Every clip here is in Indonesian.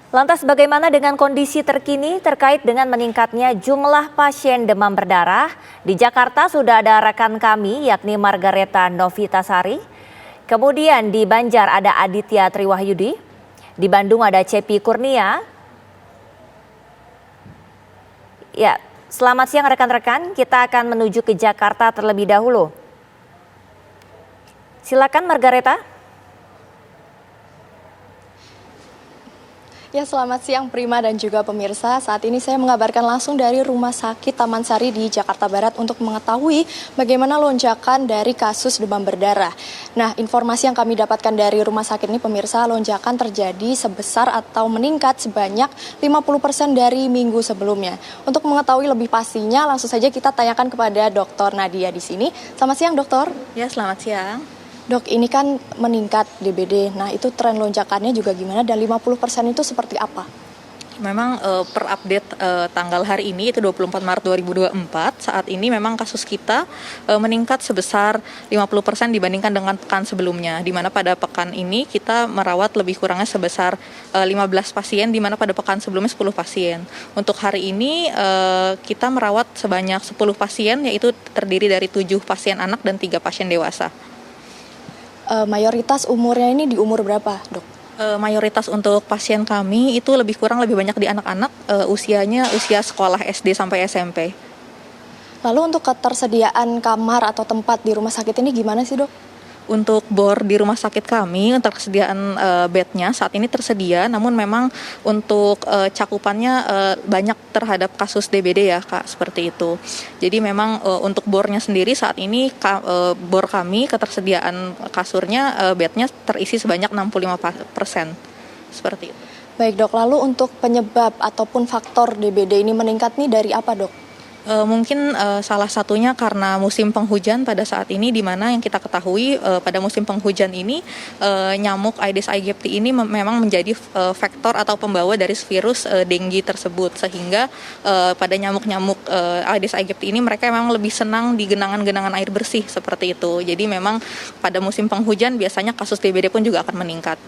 Lantas bagaimana dengan kondisi terkini terkait dengan meningkatnya jumlah pasien demam berdarah? Di Jakarta sudah ada rekan kami yakni Margareta Novitasari. Kemudian di Banjar ada Aditya Triwahyudi. Di Bandung ada Cepi Kurnia. Ya, selamat siang rekan-rekan. Kita akan menuju ke Jakarta terlebih dahulu. Silakan Margareta. Ya, selamat siang Prima dan juga pemirsa. Saat ini saya mengabarkan langsung dari Rumah Sakit Taman Sari di Jakarta Barat untuk mengetahui bagaimana lonjakan dari kasus demam berdarah. Nah, informasi yang kami dapatkan dari rumah sakit ini pemirsa, lonjakan terjadi sebesar atau meningkat sebanyak 50% dari minggu sebelumnya. Untuk mengetahui lebih pastinya, langsung saja kita tanyakan kepada Dr. Nadia di sini. Selamat siang, Dokter. Ya, selamat siang. Dok, ini kan meningkat DBD. Nah, itu tren lonjakannya juga gimana dan 50% itu seperti apa? Memang per update tanggal hari ini itu 24 Maret 2024, saat ini memang kasus kita meningkat sebesar 50% dibandingkan dengan pekan sebelumnya, di mana pada pekan ini kita merawat lebih kurangnya sebesar 15 pasien, di mana pada pekan sebelumnya 10 pasien. Untuk hari ini kita merawat sebanyak 10 pasien, yaitu terdiri dari 7 pasien anak dan 3 pasien dewasa. Mayoritas umurnya ini di umur berapa, Dok? Mayoritas untuk pasien kami itu lebih banyak di anak-anak, usianya usia sekolah SD sampai SMP. Lalu untuk ketersediaan kamar atau tempat di rumah sakit ini gimana sih, Dok? Untuk bor di rumah sakit kami, untuk kesediaan bednya saat ini tersedia, namun memang untuk cakupannya banyak terhadap kasus DBD ya Kak, seperti itu. Jadi memang untuk bornya sendiri saat ini bor kami ketersediaan kasurnya bednya terisi sebanyak 65%, seperti itu. Baik Dok, lalu untuk penyebab ataupun faktor DBD ini meningkat nih dari apa Dok? Mungkin salah satunya karena musim penghujan pada saat ini, di mana yang kita ketahui pada musim penghujan ini nyamuk Aedes aegypti ini memang menjadi faktor atau pembawa dari virus dengue tersebut, sehingga pada nyamuk-nyamuk Aedes aegypti ini mereka memang lebih senang di genangan-genangan air bersih seperti itu. Jadi memang pada musim penghujan biasanya kasus DBD pun juga akan meningkat.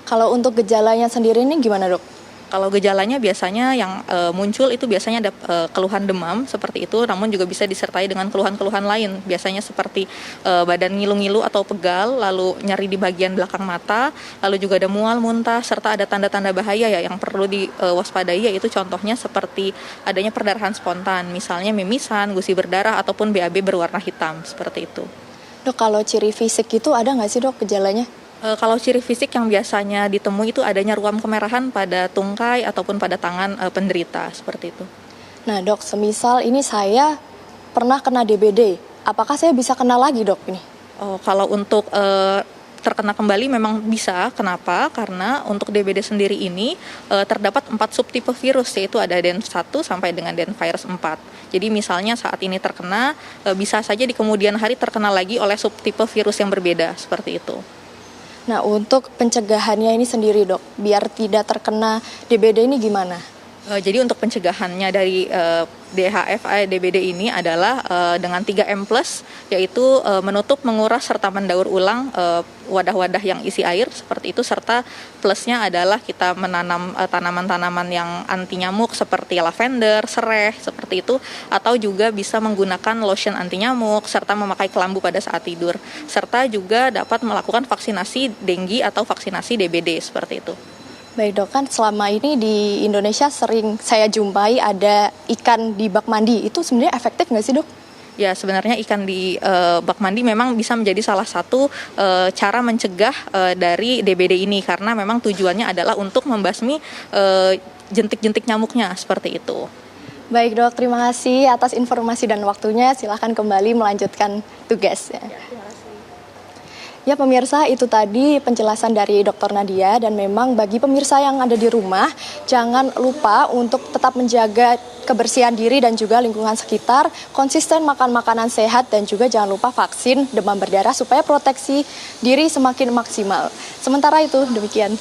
Kalau untuk gejalanya sendiri ini gimana Dok? Kalau gejalanya biasanya yang muncul itu biasanya ada keluhan demam seperti itu, namun juga bisa disertai dengan keluhan-keluhan lain, biasanya seperti badan ngilu-ngilu atau pegal, lalu nyeri di bagian belakang mata, lalu juga ada mual, muntah, serta ada tanda-tanda bahaya ya yang perlu diwaspadai, yaitu contohnya seperti adanya perdarahan spontan, misalnya mimisan, gusi berdarah, ataupun BAB berwarna hitam, seperti itu. Dok, kalau ciri fisik itu ada nggak sih Dok gejalanya? Kalau ciri fisik yang biasanya ditemui itu adanya ruam kemerahan pada tungkai ataupun pada tangan penderita, seperti itu. Nah Dok, semisal ini saya pernah kena DBD, apakah saya bisa kena lagi Dok ini? Kalau untuk terkena kembali memang bisa. Kenapa? Karena untuk DBD sendiri ini terdapat 4 subtipe virus, yaitu ada DEN1 sampai dengan DEN-virus 4. Jadi misalnya saat ini terkena, bisa saja di kemudian hari terkena lagi oleh subtipe virus yang berbeda, seperti itu. Nah, untuk pencegahannya ini sendiri Dok, biar tidak terkena DBD ini gimana? Jadi untuk pencegahannya dari DHF DBD ini adalah dengan 3M+, yaitu menutup, menguras, serta mendaur ulang wadah-wadah yang isi air seperti itu, serta plusnya adalah kita menanam tanaman-tanaman yang anti nyamuk seperti lavender, sereh, seperti itu, atau juga bisa menggunakan lotion anti nyamuk, serta memakai kelambu pada saat tidur, serta juga dapat melakukan vaksinasi dengue atau vaksinasi DBD, seperti itu. Baik Dok, kan selama ini di Indonesia sering saya jumpai ada ikan di bak mandi, itu sebenarnya efektif nggak sih Dok? Ya, sebenarnya ikan di bak mandi memang bisa menjadi salah satu cara mencegah dari DBD ini, karena memang tujuannya adalah untuk membasmi jentik-jentik nyamuknya, seperti itu. Baik Dok, terima kasih atas informasi dan waktunya, silahkan kembali melanjutkan tugas. Ya pemirsa, itu tadi penjelasan dari Dr. Nadia, dan memang bagi pemirsa yang ada di rumah, jangan lupa untuk tetap menjaga kebersihan diri dan juga lingkungan sekitar, konsisten makan makanan sehat, dan juga jangan lupa vaksin demam berdarah supaya proteksi diri semakin maksimal. Sementara itu, demikian.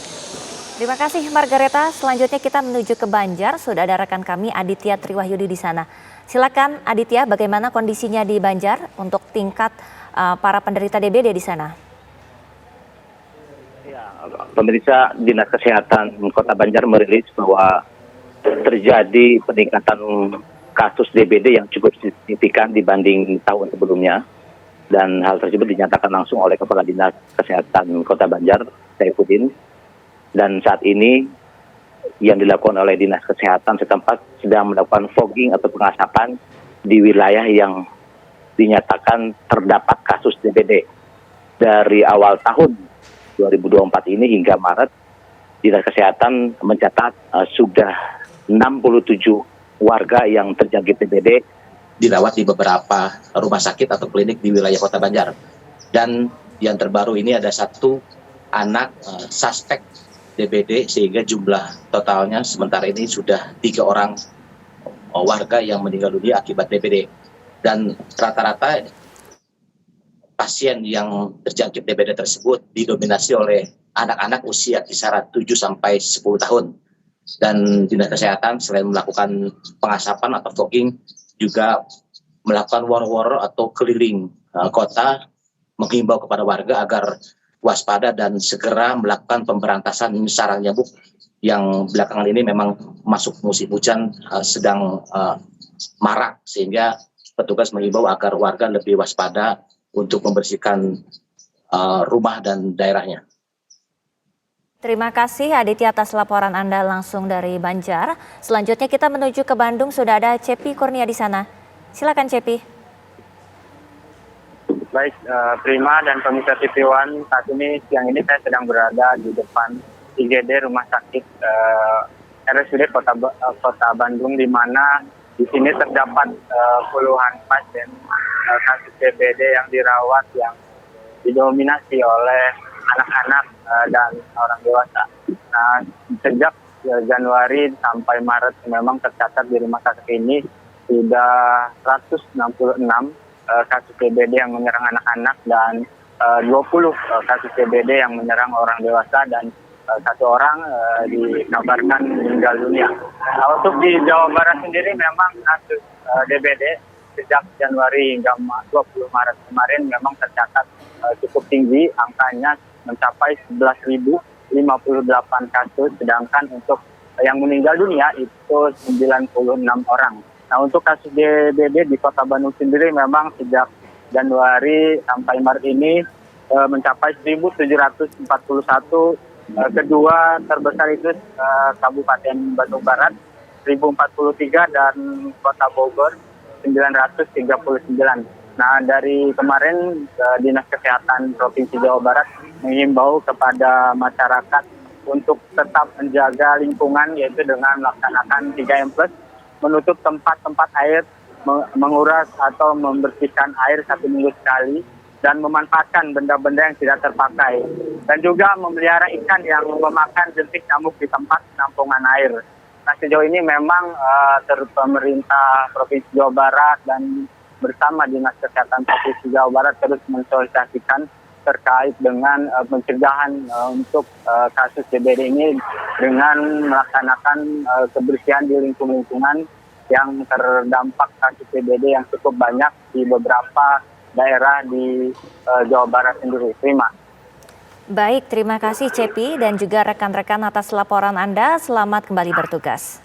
Terima kasih Margareta. Selanjutnya kita menuju ke Banjar, sudah ada rekan kami Aditya Triwahyudi di sana. Silakan Aditya, bagaimana kondisinya di Banjar untuk tingkat para penderita DBD di sana? Pemirsa, Dinas Kesehatan Kota Banjar merilis bahwa terjadi peningkatan kasus DBD yang cukup signifikan dibanding tahun sebelumnya. Dan hal tersebut dinyatakan langsung oleh Kepala Dinas Kesehatan Kota Banjar, Saifuddin. Dan saat ini yang dilakukan oleh Dinas Kesehatan setempat sedang melakukan fogging atau pengasapan di wilayah yang dinyatakan terdapat kasus DBD. Dari awal tahun 2024 ini hingga Maret, Dinas Kesehatan mencatat sudah 67 warga yang terjangkit DBD dirawat di beberapa rumah sakit atau klinik di wilayah Kota Banjar. Dan yang terbaru ini ada satu anak suspek DBD, sehingga jumlah totalnya sementara ini sudah 3 orang warga yang meninggal dunia akibat DBD. Dan rata-rata pasien yang terjangkit DBD tersebut didominasi oleh anak-anak usia kisaran 7-10 tahun. Dan Dinas Kesehatan selain melakukan pengasapan atau fogging, juga melakukan war-war atau keliling kota, menghimbau kepada warga agar waspada dan segera melakukan pemberantasan sarang nyamuk yang belakangan ini memang masuk musim hujan sedang marak, sehingga petugas menghimbau agar warga lebih waspada untuk membersihkan rumah dan daerahnya. Terima kasih Aditya atas laporan Anda langsung dari Banjar. Selanjutnya kita menuju ke Bandung, sudah ada Cepi Kurnia di sana. Silakan Cepi. Baik, Prima dan pemirsa TV One, saat ini siang ini saya sedang berada di depan IGD Rumah Sakit RSUD Kota Bandung, di mana di sini terdapat puluhan pasien kasus DBD yang dirawat yang didominasi oleh anak-anak dan orang dewasa. Nah, sejak Januari sampai Maret memang tercatat di rumah sakit ini sudah 166 kasus DBD yang menyerang anak-anak dan 20 kasus DBD yang menyerang orang dewasa, dan 1 orang dikabarkan meninggal dunia. Nah, untuk di Jawa Barat sendiri memang kasus DBD sejak Januari hingga 20 Maret kemarin memang tercatat cukup tinggi, angkanya mencapai 11.058 kasus, sedangkan untuk yang meninggal dunia itu 96 orang. Nah, untuk kasus DBD di Kota Bandung sendiri memang sejak Januari sampai Maret ini mencapai 1.741. Kedua terbesar itu Kabupaten Bandung Barat 1.043 dan Kota Bogor 939. Nah, dari kemarin Dinas Kesehatan Provinsi Jawa Barat mengimbau kepada masyarakat untuk tetap menjaga lingkungan, yaitu dengan melaksanakan 3M+, menutup tempat-tempat air, menguras atau membersihkan air 1 minggu sekali, dan memanfaatkan benda-benda yang tidak terpakai. Dan juga memelihara ikan yang memakan jentik nyamuk di tempat penampungan air. Nah, sejauh ini memang pemerintah Provinsi Jawa Barat dan bersama Dinas Kesehatan Provinsi Jawa Barat terus mensosialisasikan terkait dengan pencegahan untuk kasus DBD ini dengan melaksanakan kebersihan di lingkungan yang terdampak kasus DBD yang cukup banyak di beberapa daerah di Jawa Barat sendiri. Terima. Baik, terima kasih Cepi dan juga rekan-rekan atas laporan Anda. Selamat kembali bertugas.